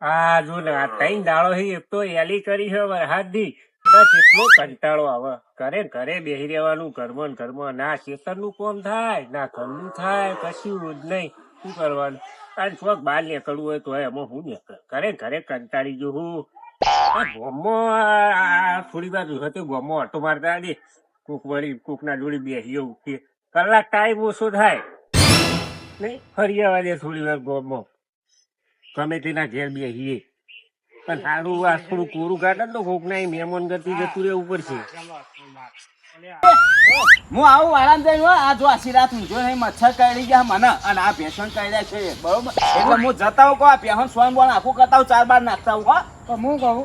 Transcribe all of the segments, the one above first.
આ જો ને આ ત્રણ દાડો હી એક તો એલી કરી છે વરસાદની કદાચ એટલો કંટાળો આવે ઘરે ઘરે બેસી રહેવાનું ઘરમાં ને ઘરમાં ના ખેતરનું કામ થાય ના ઘરનું થાય કશું જ નહીં શું કરવાનું અને થોડોક બહાર નીકળવું હોય તો એમાં હું નીકળે ઘરે ઘરે કંટાળી જો હું આ ગોમમાં થોડી વાર હતી ગોમમાં ઓટો મારતા દે કોક વળી કોકના જોડે બેસીએ ઉઠીએ કલાક ટાઈમ ઓછો થાય નહીં ફરી આવવા દે થોડી વાર ગોમમાં ગમે તેના ઘેર બેસીએ પણ સારું આ થોડું કોરું કાઢે તો કોક ના મહેમાન ગતિ જતું રહેવું પડશે. હું આવું આરામ જઈને આ જો આશી રાત ઊંઝો નહીં મચ્છર કરડી ગયા મને અને આ ભેસણ કરડ્યા છે બરોબર એટલે હું જતા હું આ ભેહણ સ્વયં બોન આખું કરતા હું 4 બાર નાખતા હું તો હું કહું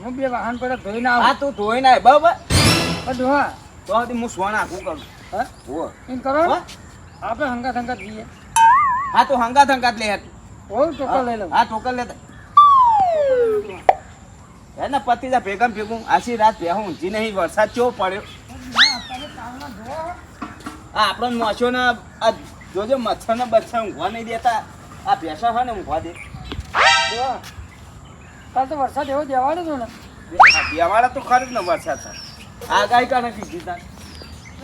હું બે વાહન પર ધોઈને આવું. હા તું ધોઈ નાય બરોબર બધું હા તો સુધી હું સ્વન આખું કરું હા હો એમ કરો હા? આપણે હંગાત જઈએ. હા તો હંગાત લે હોવ ચોખ્ખો લઈ લઉં. હા ટોકર લેતા એને પતિ જા ભેગમ ભેગું આશી રાત ભેહું ઊંઝી નહીં વરસાદ કેવો પડ્યો આ આપણો મોછો ને આ જોજો મચ્છર ને બચ્છર ઊંઘવા નહીં દેતા આ ભેંસા છે ને ઊંઘવા દે કાલ તો વરસાદ એવો દેવાનો હતો ને બેવાડા તો ખરું જ ને વરસાદ છે આગાહી કાને કીધી તાર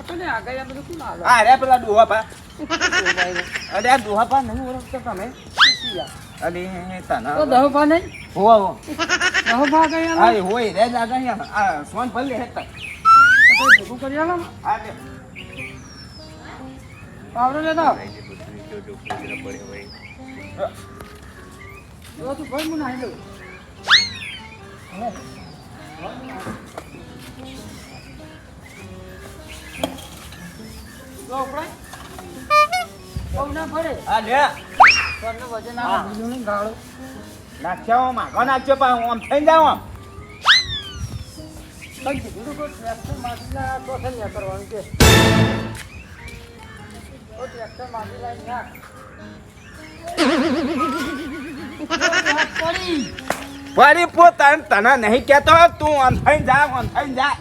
પેલી આગાહી આ બધું કોણ હાલે? હા રે પેલા ડોહા પા અરે આ ડોહા પા નહીં ઓળખતો તમે અરે તને તો દહ પા નહીં હોવા હો દહ પા આગાહી હા આલે? એ હોય રે જ આગાહી આ સોન ભલે હેતા તો કોઈ ભેગું કરી આલો ને. હા રે પાવડો લેતા આવ. જો તું ભાઈ મને આવી લઉં. જો ઉપડે. બહુ ના પડે. હા લે ઘરનું વજન આવે, બીજું નહીં ગાળો. નાખ્યા માગો નાખ્યો પા હું આમ થઈ જાવ આમ કઈ કીધું તું કોઈ ટ્રેક્ટર માંગીલા તો છે ને કરવાનું કે તો ટ્રેક્ટર માંગીલા નાખ. પડી ફરી પોતાને તને નહીં કહેતો તું આમ થઈ જા આમ થઈ જા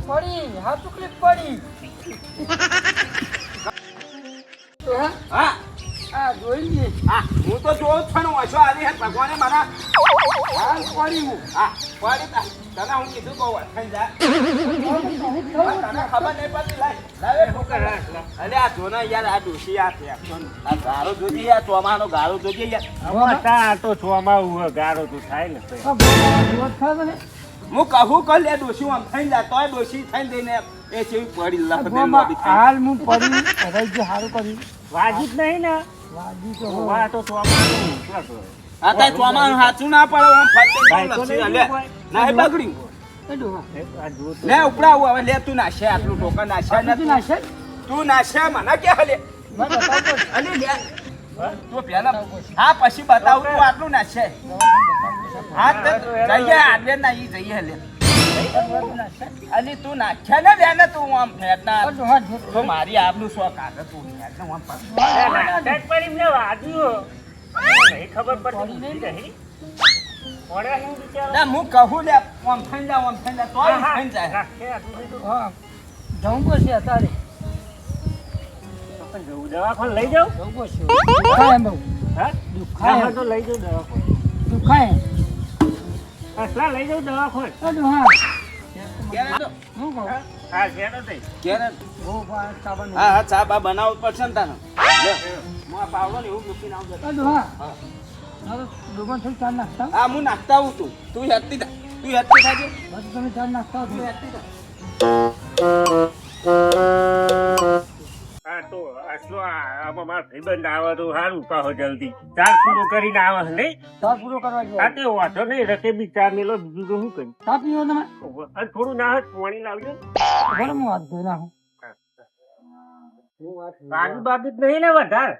પડી હાથ ટુકડી પડી. તો હા હા આ જોઈ લે. હા હું તો જોઉં જ છું ને ઓછો આવી હે ભગવાને મને હા પડી હું હા પડી તને હું કીધું કહું થઈ જા તને ખબર નહીં પડતી લાય અરે આ જોના યાર આ ડોશી આ આ ગાળો જોજે યાર ચોમાનો ગાળો જોજે યાર તો ચોમાં ગારો તો થાય ને તો. આ બોલા જોત ખાતો ને હું કહું કર લે ડોશી આમ થઈ જા તોય ડોશી થઈને દઈને એ જેવી પડી લખ હાલ હું પડી રહી જે સારું કર્યું. વાજી જ નહીં ને વાજી તો વા તો ચોમાનું આ તાય ચોમાનું સાચું ના પડે આમ ભાઈ તો ફટકે નહીં લે હોય. ના બગડ્યું આ લે ઉપડા આવું હવે લે તું નાશે આટલું ટોકન નાશે બધું નાશે ને? તું નાશે મને કે હલે મને બતાવવું પડશે. અલી લે તું પેલા હા પછી બતાવું તું આટલું નાશે હા તો જઈએ આજે ના ઈ જઈએ લે બધું નાશે. અલી તું નાખ્યા ને લે ને તું આમ ફેટના બધું હાથ જોત. તો મારી આપનું શોખ આગળ તું ફેટને આમ પર નહીં ખબર પડતી નહીં પડે હું બિચારો. લે હું કહું લે આમ થઈ જા આમ થઈ જા તો થઈ જાય હા જવું પડશે અત્યારે દવાખાને લઈ જાઉં જવું પડશે. દુખાય એમ બહુ હા દુખાય હા તો લઈ જાઉં દવાખાને દુખાય અસલા લઈ જાઉં દવાખાને બધું હા ક્યારે તો હું કહું હા શેનો થઈ ક્યારે બહુ ચાબા હા હા ચા બા બનાવવું જ પડશે ને તાને લે હું આ પાવડો ને એવું મૂકીને આવું છું. બધું હા હવે દુકાન થઈ ચાર નાખતા હા હું નાખતા આવું તું હેતી થા તું હેતી થાજે બધું તમે ચાર નાખતા તું હો. હેતી થા હા તો અસલો આમાં મારો ભાઈબંધ આવે તો સારું પાહો જલ્દી ચાર પૂરો કરીને આવે છે નહીં ચા પૂરો કરવા હા જોઈએ. તે વાંધો નહીં રકે બી ચા મેલો બીજું તો શું કર્યું ચા પીવો તમે અને થોડું ના હોય પાણી લાવજો ભલે હું હાથ ધોઈ નાખું. બાજુ બાજુ જ નહીં ને વધારે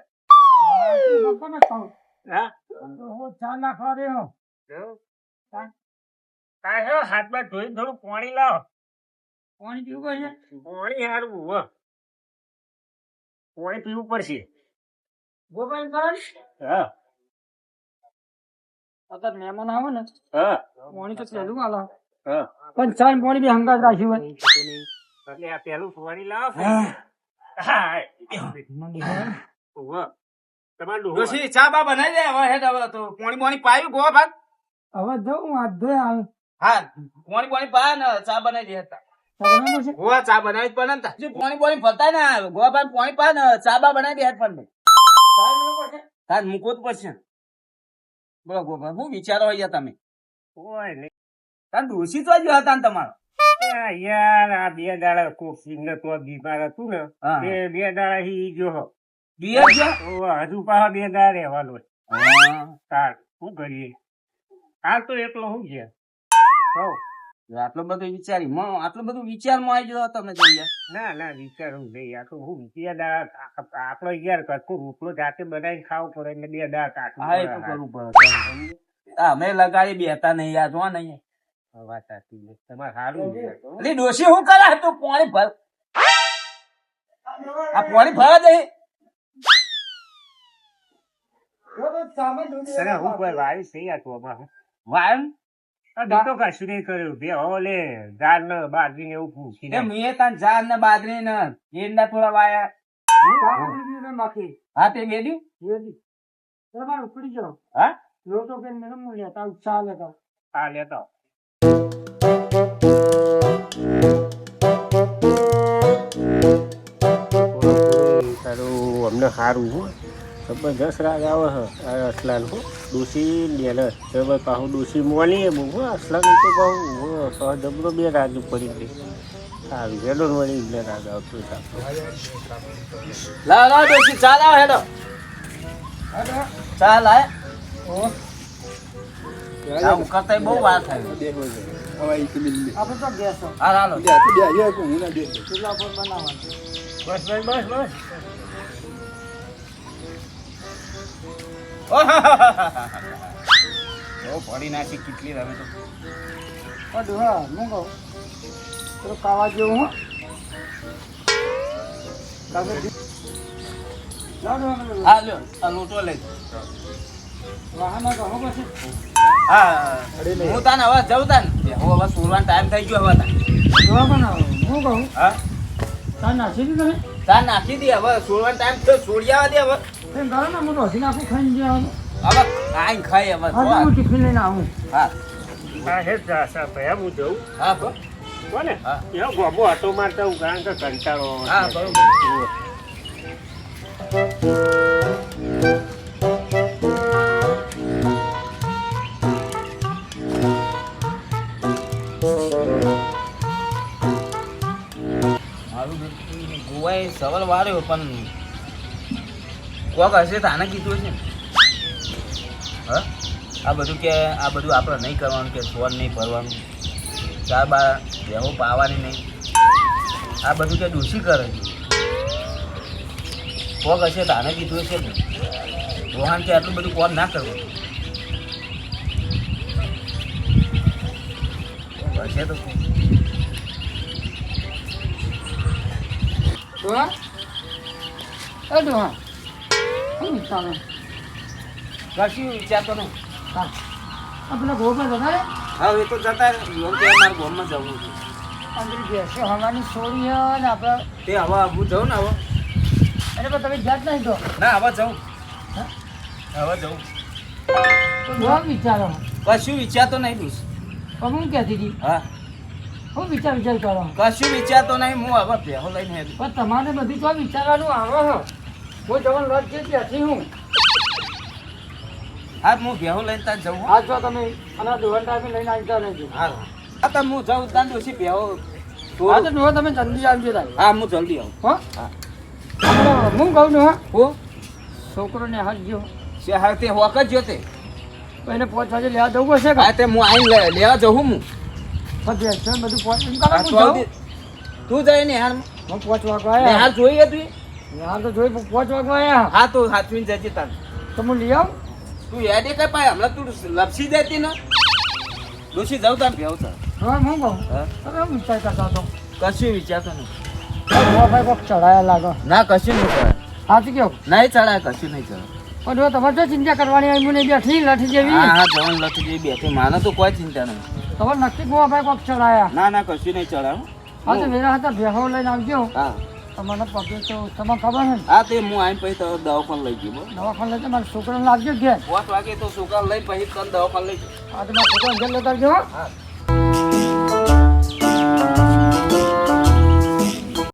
બાપાને કહું. હા તો હું ચા નાખવા રહ્યો. કાંઈ હાથમાં ધોઈને થોડું પાણી લાવો પાણી પીવું પડશે. પાણી સારું હો પાણી પીવું પડશે ગોપાલ કરે હા અત્યારે મહેમાન આવે ને હા પાણી તો પહેલું હાલો હા પણ ચા ને પાણી બી હંગાત રાખ્યું હોય. એટલે આ પેલું પાણી લાવો હા ઉવ્વ. તમારું ડોહો ડોશી ચા બા બનાવી દે હવે હેડ હવે તો પોણી પાયું ગોવા ભાગ હવે જવું હાથ ધોઈ આવું હા પોણી પા ને ચા બનાવી દે હતા બરાબર છે ગોવા ચા બનાવી જ પડે ને તા. જે પોણી ફરતા ને ગોવા ભાગ પોણી પા ને ચા બા બનાવી દે હેડ પણ ટાઈમ લોકો છે તાર મૂકવો જ પડશે બોલો ગોવા શું વિચારો હોય તમે કોઈ નહીં. તાર ડોશી તો જ હતા ને તમારો આ યાર આ 2 દાડા કોક સિંગર તો બીમાર હતું ને હા. બે દાડા ઈ જો બિયર છે હજુ પાછા 2 દાડા રહેવાનું હોય. હા. તાર શું કરીએ હાલ તો એકલો હું છે હઉ. આટલો બધો વિચારી આટલું બધું વિચારમાં આવી ગયો તમે તો યાર ના ના વિચારવું નહીં આ તો હું 2 દાડા આપણો યાર કટકો રોટલો જાતે બનાવીને ખાવું પડે એટલે 2 દાડા હા એ તો કાઢવું કરવું પડે અમે લગાડી બેતા નહીં યાર જો નહીં વાત સાચી છે. તમારે સારું છે. એટલે ડોશી શું કરે તું પાણી ભર આ પાણી ભરા દે તને હું કોઈ વારી થઈ આ તો આમાં હું. વાયમ આ બીજો કશું નહીં કર્યું બે ઓલે દાળ ને બાજરી ને એવું પૂછી એ મેં તાન જાન ને બાદરી ને એંડા થોડા વાયા બાકી હા તે ગેડી તમારે ઉપડી જાઓ હા લોકો કે મેડમ લેતા ચાલે તો આ લેતો તારું અમને સારું હું જબરદસ્ત રાગ આવે છે આ અસલાન હું ડોસી લે જબર પાછું ડોસી મોની બહુ હું અસલાન તો પાછું જબરો 2 રાગ પડી ગઈ સારું વેલો વળી એટલે રાગ આવતો લા લા ડોશી ચાલ આવ હેડો ચાલ આય આમ કરતા બહુ વાર થાય આપણે તો ગેસ હા હાલો ચૂલા પર બનાવવાનું બસ બસ બસ બસ બહુ પડી નાખી કેટલી રમે તો બધું હા હું કહું તો ખાવા જેવું હું હા લ્યો આ લોટો લઈ વાહનમાં તો હું પછી હા હું તાને હવે જઉં તાને હું હવે સુરવાનો ટાઈમ થઈ ગયો હવે તાન જોવા બનાવો હું કહું હા તાર નાસી દીધું તાન નાખી દે હવે સુરવાનો ટાઈમ તો છોડી આવવા દે હવે એમ કરો ને હું રોજી નાખું ખાઈને જવાનું હવે આઈને ખાઈ હવે આજે હું ટિફિન લઈને આવું હા હા હે જાસા ભાઈ હું જઉં હા બસ કોને હા. એવો ગોબો હતો મારતા હું કારણ કે કંટાળો હા, બરોબર. મારું ગોવાએ સવાલ વાર્યો પણ કોક હશે તો આને કીધું હશે ને હા આ બધું આપણે નહીં કરવાનું કે સોન નહીં ભરવાનું ચાર બાર બેહો પાવાની નહીં આ બધું કે દૂષી કરે છે કોક હશે તો આને કીધું હશે ને રોહાન કે આટલું બધું કોમ ના કરવું હશે તો ડોહા એ ડોહા શું વિચારો કશું વિચારતો નહીં હા આપણે ગોબર જતા રે હવે એ તો જતા યોગ કે મારે ગામમાં જવું છે અંદર બેસો હવાની છોડી હે ને આપણે તે હવે હું જાઉં ને હવે એને પણ તમે જાત નહીં તો ના હવે જાઉં હવે જાઉં તો બહુ વિચારો કશું વિચારતો નહીં દુસ પણ હું કહેતી હતી હા હું વિચાર કરો કશું વિચારતો નહીં હું હવે ભેહો લઈને હેડું પણ તમારે બધું તો વિચારવાનું આવે હો હું જવાનું લોટ છે ત્યાંથી હું હા હું ભેહો લઈને ત્યાં જવું આ જો તમે અને દોહન ટાઈમે લઈને આવતા રહેજો હા હા તો હું જાઉં ત્યાં દોશી ભેહો હા તો ડોહા તમે જલ્દી આવજો તારે હા હું જલ્દી આવું હો હા આપણે હું કહું છું હા હું છોકરોને હટજો શહેર તે હોક જ જોતે એને 5 વાગે લેવા જવું હશે કે હા તે હું આઈને લેવા જવું હું પછી એક્શન બધું પહોંચ એમ હા, કરો તું આવતી- તું જાય ને હાલ હું 5 વાગે ને આવ્યા હાલ જોઈએ તું હાલ તો જોઈ 5 વાગે આવ્યા હા તો હાથવીને જજે તાર તો હું લઈ આવું તું યાદ કઈ પાય હમણાં તું લપસી દેતી ને ડોશી જાઉં તાર ભેહો તાર હા હું કહું હા તમે હું વિચાર કરતા હતો કશું વિચારતો નહીં ભાઈ કોક ચડાયા લાગો ના કશું નહીં ચડાય સાચું કેવું નહીં ચડાય કશું નહીં ચડાય પણ જો તમારે જો ચિંતા કરવાની આવી મને બેઠી લાઠી જેવી હા હા જવાન લખી જેવી બેઠી માને તો કોઈ ચિંતા નહીં તમારે નક્કી ગોવા ભાઈ કોક ચડાયા ના ના કશું નહીં ચડાય હો. હા તો વેરા હતા ભેહો લઈને આવજો હા તમને પગે તો તમને ખબર છે ને હા તે હું આવીને પછી તો દવાખાને લઈ ગયો દવાખાને લઈ મારા છોકરાને લાવજો ઘેર 5 વાગે તો છોકરા લઈને પછી તને દવાખાને લઈ ગયો આ તો મારા છોકરાને ઘેર લેતા આવજો હો. હા